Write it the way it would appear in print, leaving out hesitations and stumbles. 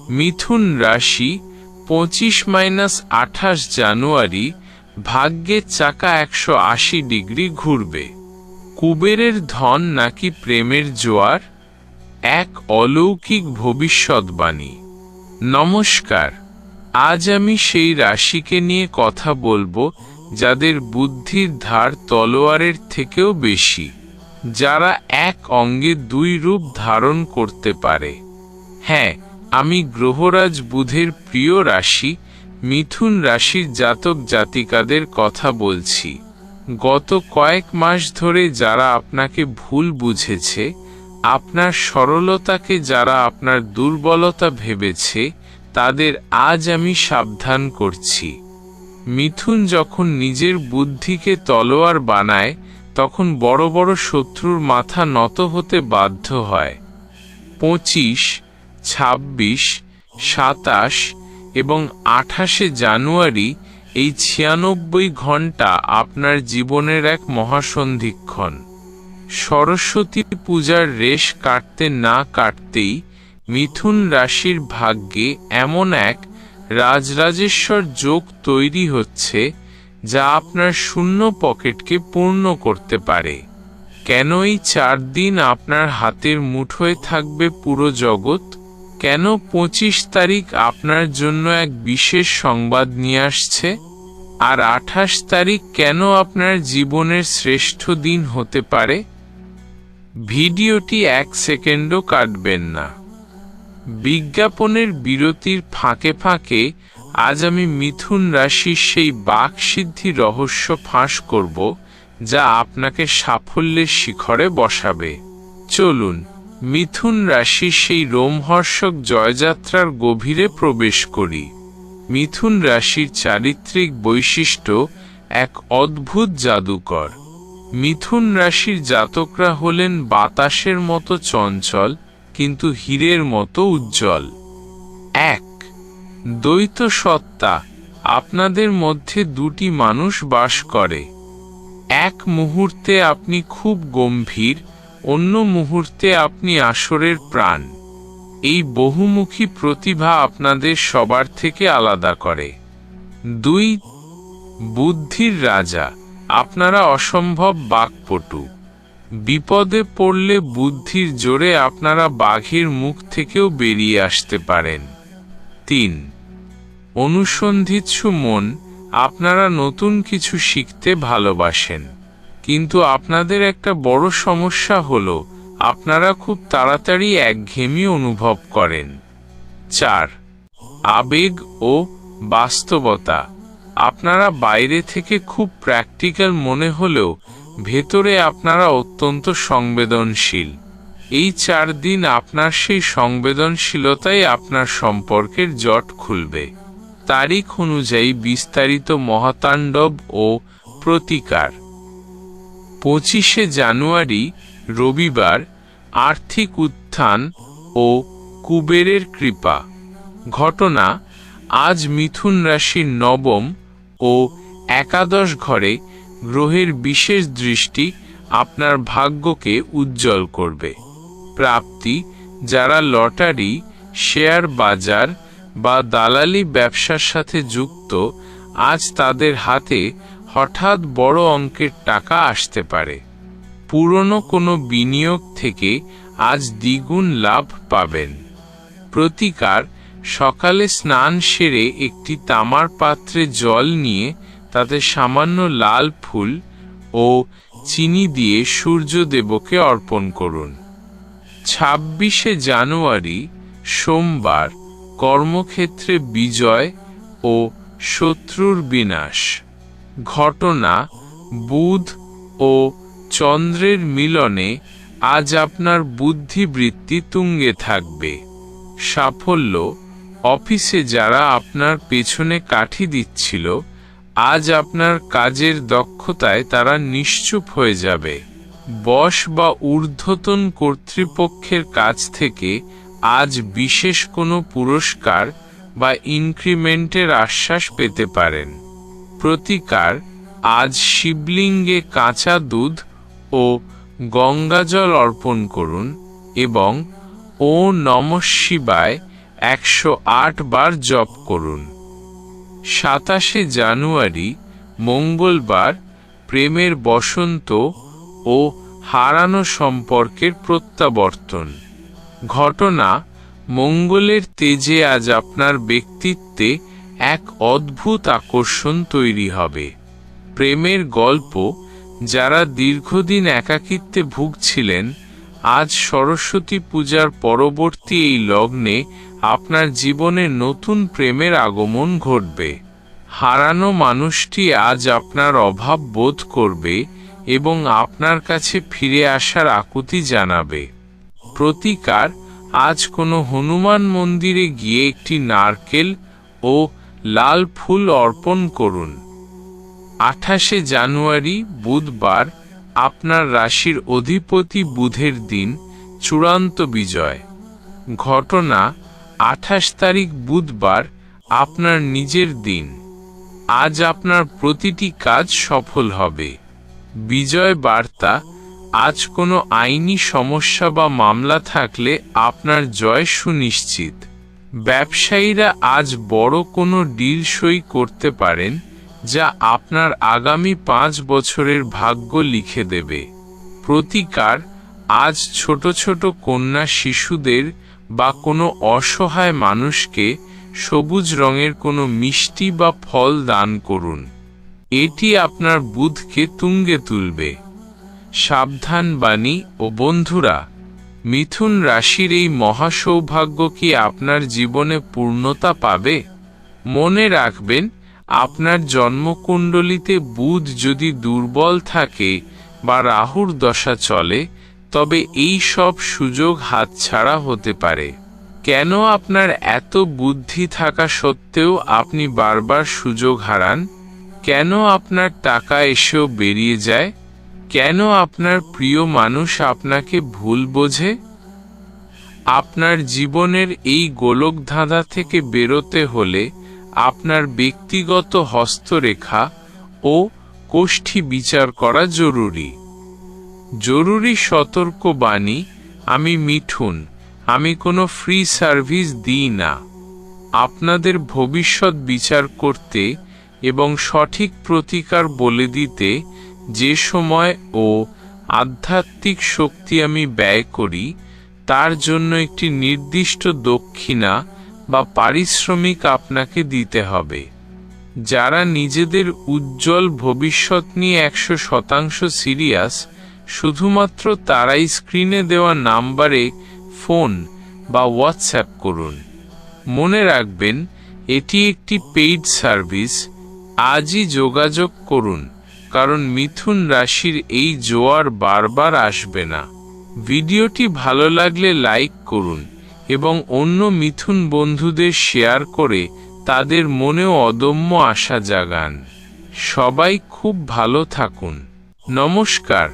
মিথুন রাশি 25-28 জানুয়ারি ভাগ্যের চাকা 180 ডিগ্রি ঘুরবে। কুবেরের ধন নাকি প্রেমের জোয়ার, এক অলৌকিক ভবিষ্যৎবাণী। নমস্কার, আজ আমি সেই রাশিকে নিয়ে কথা বলবো যাদের বুদ্ধির ধার তলোয়ারের থেকেও বেশি, যারা এক অঙ্গে দুই রূপ ধারণ করতে পারে। হ্যাঁ, আমি গ্রহরাজ বুধের প্রিয় রাশি মিথুন রাশির জাতক জাতিকাদের কথা বলছি। গত কয়েক মাস ধরে যারা আপনাকে ভুল বুঝেছে, আপনার সরলতাকে যারা আপনার দুর্বলতা ভেবেছে, তাদের আজ আমি সাবধান করছি। মিথুন যখন নিজের বুদ্ধিকে তলোয়ার বানায়, তখন বড় বড় শত্রুর মাথা নত হতে বাধ্য হয়। 25, 26, 27 এবং 28 জানুয়ারি এই 96 ঘন্টা আপনার জীবনের এক মহাসন্ধিক্ষণ। সরস্বতী পূজার রেশ কাটতে না কাটতেই মিথুন রাশির ভাগ্যে এমন এক রাজরাজেশ্বর যোগ তৈরি হচ্ছে যা আপনার শূন্য পকেটকে পূর্ণ করতে পারে। কেন এই 4 দিন আপনার হাতের মুঠোয় থাকবে পুরো জগৎ? কেন 25 তারিখ আপনার জন্য এক বিশেষ সংবাদ নিয়ে আসছে, আর 28 তারিখ কেন আপনার জীবনের শ্রেষ্ঠ দিন হতে পারে? ভিডিওটি 1 সেকেন্ডও কাটবেন না। বিজ্ঞাপনের বিরতির ফাঁকে ফাঁকে আজ আমি মিথুন রাশির সেই বাকসিদ্ধি রহস্য ফাঁস করব যা আপনাকে সাফল্যের শিখরে বসাবে। চলুন মিথুন রাশির সেই রোমহর্ষক জয়যাত্রার গভীরে প্রবেশ করি। মিথুন রাশির চারিত্রিক বৈশিষ্ট্য এক অদ্ভুত জাদুকর। মিথুন রাশির জাতকরা হলেন বাতাসের মতো চঞ্চল কিন্তু হীরের মতো উজ্জ্বল। এক দ্বৈত সত্তা, আপনাদের মধ্যে দুটি মানুষ বাস করে। এক মুহূর্তে আপনি খুব গম্ভীর, অন্য মুহূর্তে আপনি আসরের প্রাণ। এই বহুমুখী প্রতিভা আপনাদের সবার থেকে আলাদা করে। 2 বুদ্ধির রাজা, আপনারা অসম্ভব বাকপটু। বিপদে পড়লে বুদ্ধির জোরে আপনারা বাঘের মুখ থেকেও বেরিয়ে আসতে পারেন। 3 অনুসন্ধিৎসু মন, আপনারা নতুন কিছু শিখতে ভালোবাসেন, কিন্তু আপনাদের একটা বড় সমস্যা হলো আপনারা খুব তাড়াতাড়ি একঘেয়েমি অনুভব করেন। 4 আবেগ ও বাস্তবতা, আপনারা বাইরে থেকে খুব প্র্যাকটিক্যাল মনে হলেও ভেতরে আপনারা অত্যন্ত সংবেদনশীল। এই 4 দিন আপনার সেই সংবেদনশীলতাই আপনার সম্পর্কের জট খুলবে। তারিখ অনুযায়ী বিস্তারিত মহাতাণ্ডব ও প্রতিকার। 25 জানুয়ারি রবিবার, আর্থিক উত্থান ও কুবেরের কৃপা। ঘটনা, আজ মিথুন রাশির নবম ও একাদশ ঘরে গ্রহের বিশেষ দৃষ্টি আপনার ভাগ্যকে উজ্জ্বল করবে। প্রাপ্তি, যারা লটারি, শেয়ার বাজার বা দালালি ব্যবসার সাথে যুক্ত, আজ তাদের হাতে হঠাৎ বড় অঙ্কের টাকা আসতে পারে। পুরনো কোনো বিনিয়োগ থেকে আজ দ্বিগুণ লাভ পাবেন। প্রতিকার, সকালে স্নান সেরে একটি তামার পাত্রে জল নিয়ে তাতে সামান্য লাল ফুল ও চিনি দিয়ে সূর্যদেবকে অর্পণ করুন। 26 জানুয়ারি সোমবার, কর্মক্ষেত্রে বিজয় ও শত্রুর বিনাশ। ঘটনা, বুধ ও চন্দ্রের মিলনে আজ আপনার বুদ্ধিবৃত্তি তুঙ্গে থাকবে। সাফল্য, অফিসে যারা আপনার পেছনে কাঠি দিচ্ছিল, আজ আপনার কাজের দক্ষতায় তারা নিশ্চুপ হয়ে যাবে। বস বা ঊর্ধ্বতন কর্তৃপক্ষের কাছ থেকে আজ বিশেষ কোনো পুরস্কার বা ইনক্রিমেন্টের আশ্বাস পেতে পারেন। প্রতিকার, আজ শিবলিঙ্গে কাঁচা দুধ ও গঙ্গাজল অর্পণ করুন এবং ওম নমঃ শিবায় 108 বার জপ করুন। 27শে জানুয়ারি মঙ্গলবার প্রেমের বসন্ত ও হারানো সম্পর্কের প্রত্যাবর্তন। ঘটনা: মঙ্গলের তেজে আজ আপনার ব্যক্তিত্বে এক অদ্ভুত আকর্ষণ তৈরি হবে। প্রেমের গল্প: যারা দীর্ঘদিন একাকিত্বে ভুগছিলেন, আজ সরস্বতী পূজার পরবর্তী এই লগ্নে আপনার জীবনে নতুন প্রেমের আগমন ঘটবে। হারানো মানুষটি আজ আপনার অভাব বোধ করবে এবং আপনার কাছে ফিরে আসার আকুতি জানাবে। প্রতিকার: আজ কোনো হনুমান মন্দিরে গিয়ে একটি নারকেল ও লাল ফুল অর্পণ করুন। 28শে জানুয়ারি বুধবার আপনার রাশির অধিপতি বুধের দিন, চূড়ান্ত বিজয়। ঘটনা: 28 তারিখ বুধবার আপনার নিজের দিন। আজ আপনার প্রতিটি কাজ সফল হবে। বিজয় বার্তা: আজ কোনো আইনি সমস্যা বা মামলা থাকলে আপনার জয় সুনিশ্চিত। ব্যবসায়ীরা আজ বড় কোনো ডিল সই করতে পারেন, যা আপনার আগামী 5 বছরের ভাগ্য লিখে দেবে। প্রতিকার: আজ ছোট ছোট কন্যা শিশুদের বা কোনো অসহায় মানুষকে সবুজ রঙের কোনো মিষ্টি বা ফল দান করুন। এটি আপনার বুধকে তুঙ্গে তুলবে। সাবধান বাণী ও বন্ধুরা, মিথুন রাশির এই মহাসৌভাগ্য কি আপনার জীবনে পূর্ণতা পাবে? মনে রাখবেন, আপনার জন্মকুণ্ডলিতে বুধ যদি দুর্বল থাকে বা রাহুর দশা চলে, তবে এই সব সুযোগ হাতছাড়া হতে পারে। কেন আপনার এত বুদ্ধি থাকা সত্ত্বেও আপনি বারবার সুযোগ হারান? কেন আপনার টাকা এসেও বেরিয়ে যায়? কেন আপনার প্রিয় মানুষ আপনাকে ভুল বোঝে? আপনার জীবনের এই গোলকধাঁধা থেকে বেরোতে হলে আপনার ব্যক্তিগত হস্তরেখা ও কোষ্ঠী বিচার করা জরুরি। জরুরি সতর্কবাণী: আমি মিথুন, আমি কোনো ফ্রি সার্ভিস দিই না। আপনাদের ভবিষ্যৎ বিচার করতে এবং সঠিক প্রতিকার বলে দিতে যে সময় ও আধ্যাত্মিক শক্তি আমি ব্যয় করি, তার জন্য একটি নির্দিষ্ট দক্ষিণা বা পারিশ্রমিক আপনাকে দিতে হবে। যারা নিজেদের উজ্জ্বল ভবিষ্যৎ নিয়ে 100% সিরিয়াস, শুধুমাত্র তারাই স্ক্রিনে দেওয়া নাম্বারে ফোন বা হোয়াটসঅ্যাপ করুন। মনে রাখবেন, এটি একটি পেইড সার্ভিস। আজই যোগাযোগ করুন, কারণ মিথুন রাশির এই জোয়ার বারবার আসবে না। ভিডিওটি ভালো লাগলে লাইক করুন এবং অন্য মিথুন বন্ধুদের শেয়ার করে তাদের মনেও অদম্য আশা জাগান। সবাই খুব ভালো থাকুন। নমস্কার।